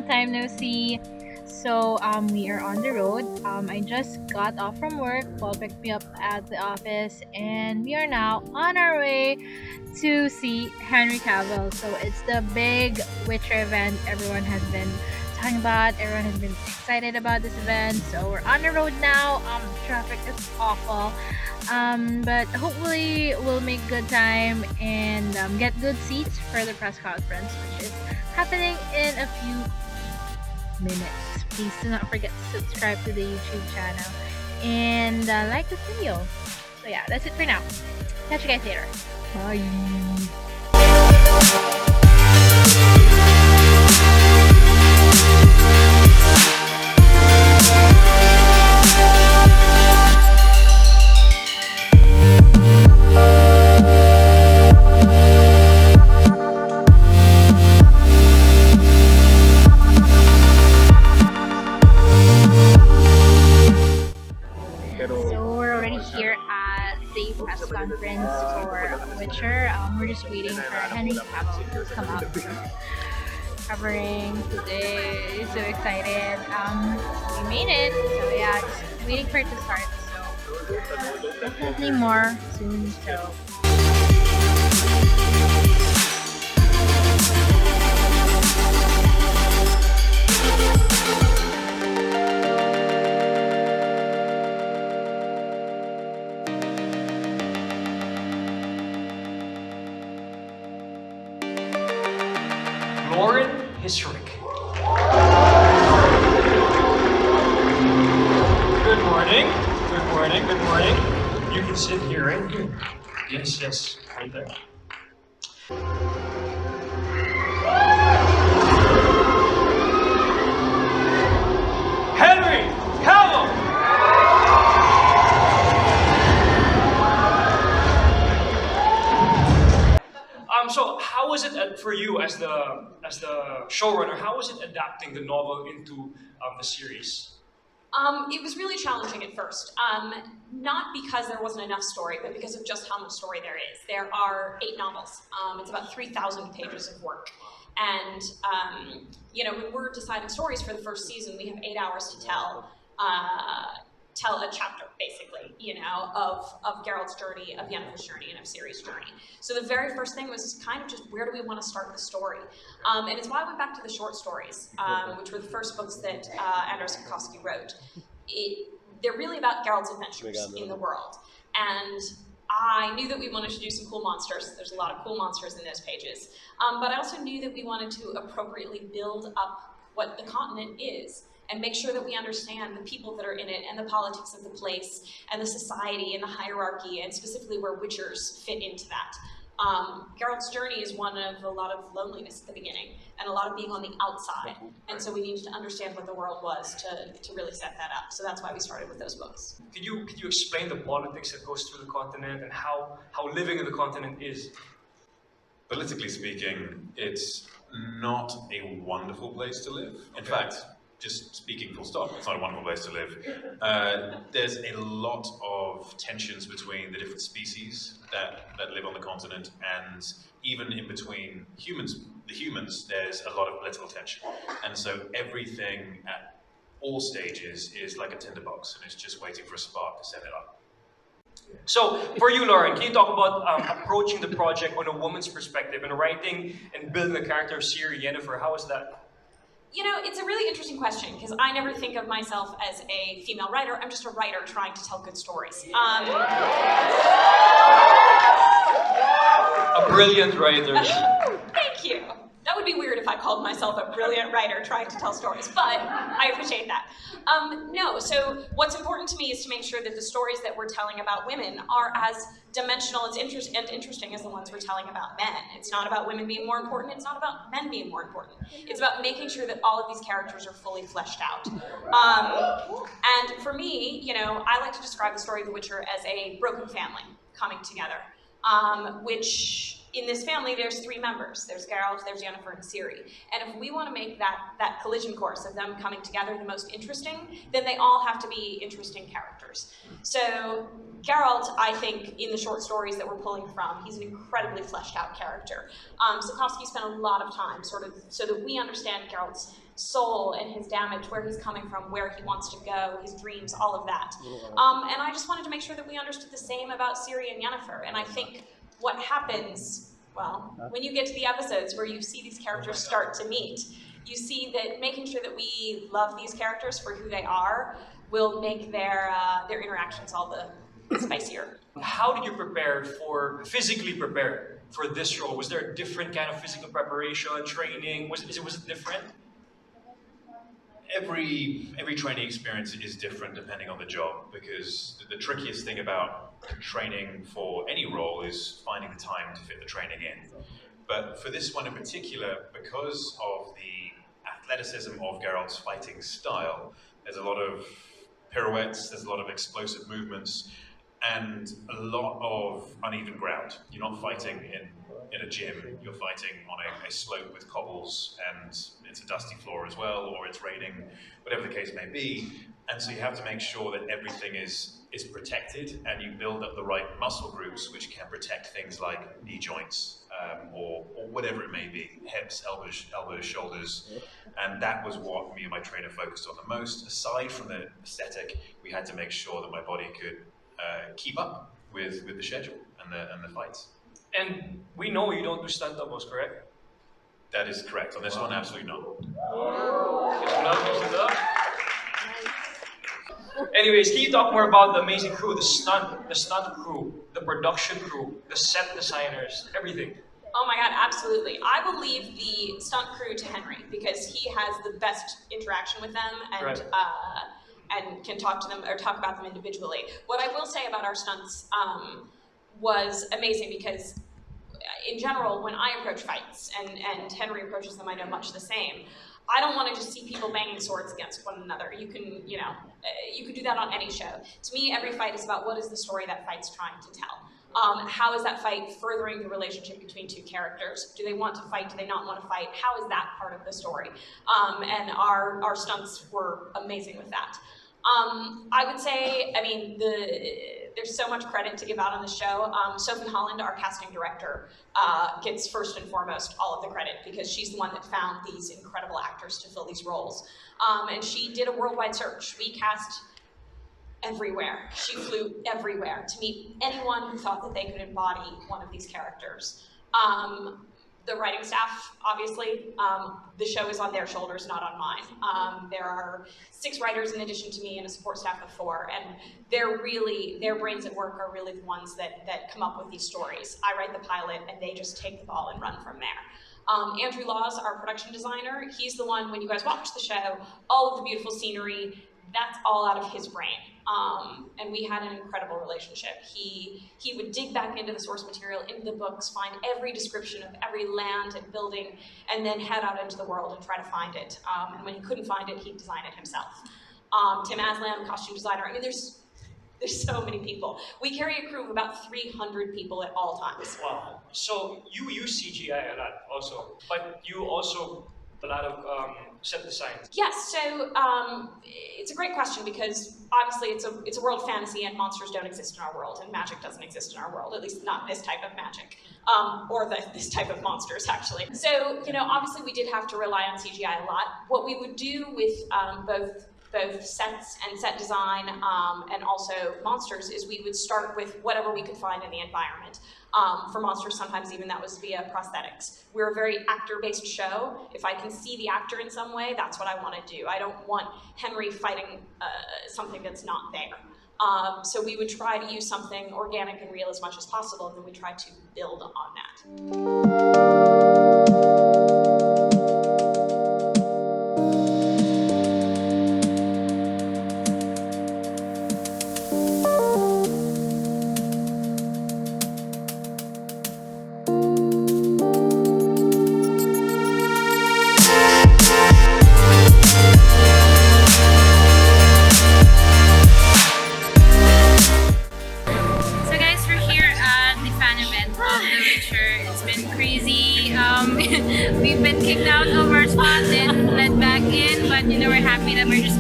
long time no see. So we are on the road. I just got off from work. Paul picked me up at the office, and we are now on our way to see Henry Cavill. So it's the big Witcher event everyone has been talking about. Everyone has been excited about this event. So we're on the road now. Traffic is awful. But hopefully we'll make good time and get good seats for the press conference, which is happening in a few minutes. Please do not forget to subscribe to the YouTube channel and like this video. So yeah, that's it for now. Catch you guys later. Bye. So we're already here at the press conference for Witcher. We're just waiting for Henry Cavill to come out covering today. So excited. We made it. So yeah, just waiting for it to start. So definitely more soon. So. Lauren Hisrick. Good morning. Good morning. Good morning. You can sit here, right? Here. Yes, yes, right there. Henry Cavill. So how was it for you as the showrunner? How was it adapting the novel into the series? It was really challenging at first, not because there wasn't enough story, but because of just how much story there is. There are 8 novels. It's about 3,000 pages of work. And, when we're deciding stories for the first season, we have 8 hours to tell a chapter, basically, of Gerald's journey, of Yennefer's journey, and of Ciri's journey. So the very first thing was kind of just, where do we want to start the story? And it's why I went back to the short stories, which were the first books that Andrzej Sapkowski wrote. They're really about Gerald's adventures in the world. And I knew that we wanted to do some cool monsters. There's a lot of cool monsters in those pages. But I also knew that we wanted to appropriately build up what the continent is, and make sure that we understand the people that are in it, and the politics of the place, and the society, and the hierarchy, and specifically where Witchers fit into that. Gerald's journey is one of a lot of loneliness at the beginning, and a lot of being on the outside, and so we needed to understand what the world was to really set that up. So that's why we started with those books. Could you explain the politics that goes through the continent, and how living in the continent is? Politically speaking, it's not a wonderful place to live. In fact, just speaking full stop, it's not a wonderful place to live. There's a lot of tensions between the different species that live on the continent, and even in between the humans, there's a lot of political tension. And so everything at all stages is like a tinderbox, and it's just waiting for a spark to set it up. So, for you, Lauren, can you talk about approaching the project on a woman's perspective and writing and building the character of Ciri Yennefer? How was that? It's a really interesting question, because I never think of myself as a female writer. I'm just a writer trying to tell good stories. A brilliant writer. Thank you. That would be weird if I called myself a brilliant writer trying to tell stories, but I appreciate that. No, so what's important to me is to make sure that the stories that we're telling about women are as dimensional and interesting as the ones we're telling about men. It's not about women being more important, it's not about men being more important. It's about making sure that all of these characters are fully fleshed out. And for me, I like to describe the story of The Witcher as a broken family coming together, which in this family, there's three members. There's Gerald, there's Yennefer, and Ciri. And if we want to make that collision course of them coming together the most interesting, then they all have to be interesting characters. So Gerald, I think, in the short stories that we're pulling from, he's an incredibly fleshed out character. Sapkowski spent a lot of time sort of so that we understand Gerald's soul and his damage, where he's coming from, where he wants to go, his dreams, all of that. And I just wanted to make sure that we understood the same about Ciri and Yennefer. And I think what happens, well, when you get to the episodes where you see these characters start to meet, you see that making sure that we love these characters for who they are will make their interactions all the spicier. How did you physically prepare for this role? Was there a different kind of physical preparation, training? Was it different? Every training experience is different depending on the job, because the trickiest thing about training for any role is finding the time to fit the training in. But for this one in particular, because of the athleticism of Geralt's fighting style, there's a lot of pirouettes, there's a lot of explosive movements, and a lot of uneven ground. You're not fighting in a gym, you're fighting on a slope with cobbles, and it's a dusty floor as well, or it's raining, whatever the case may be. And so you have to make sure that everything is protected, and you build up the right muscle groups which can protect things like knee joints, or whatever it may be, hips, elbows, shoulders. And that was what me and my trainer focused on the most. Aside from the aesthetic, we had to make sure that my body could keep up with the schedule and the fights. And we know you don't do stunt doubles, correct? That is correct. On this one, absolutely not. Anyways, can you talk more about the amazing crew, the stunt crew, the production crew, the set designers, everything? Oh my God, absolutely. I will leave the stunt crew to Henry because he has the best interaction with them and Right. And can talk to them or talk about them individually. What I will say about our stunts was amazing because in general, when I approach fights and Henry approaches them, I know much the same. I don't want to just see people banging swords against one another. You can do that on any show. To me, every fight is about what is the story that fight's trying to tell. How is that fight furthering the relationship between two characters? Do they want to fight? Do they not want to fight? How is that part of the story? And our stunts were amazing with that. I would say, there's so much credit to give out on the show. Sophie Holland, our casting director, gets first and foremost all of the credit because she's the one that found these incredible actors to fill these roles. And she did a worldwide search. We cast everywhere. She flew everywhere to meet anyone who thought that they could embody one of these characters. The writing staff, obviously, the show is on their shoulders, not on mine. There are 6 writers in addition to me and a support staff of 4, and their brains at work are really the ones that come up with these stories. I write the pilot, and they just take the ball and run from there. Andrew Laws, our production designer, he's the one, when you guys watch the show, all of the beautiful scenery, that's all out of his brain. And we had an incredible relationship. He would dig back into the source material, into the books, find every description of every land and building, and then head out into the world and try to find it. And when he couldn't find it, he'd design it himself. Tim Aslam, costume designer. There's so many people. We carry a crew of about 300 people at all times. Wow. So you use CGI a lot also, but you also a lot of set design. Yes, so it's a great question because obviously it's a world fantasy and monsters don't exist in our world and magic doesn't exist in our world, at least not this type of magic, or this type of monsters actually. So, obviously we did have to rely on CGI a lot. What we would do with both sets and set design and also monsters is we would start with whatever we could find in the environment. For monsters, sometimes even that was via prosthetics. We're a very actor-based show. If I can see the actor in some way, that's what I want to do. I don't want Henry fighting something that's not there. So we would try to use something organic and real as much as possible, and then we try to build on that. we've been kicked out of our spot and led back in, but we're happy that we're just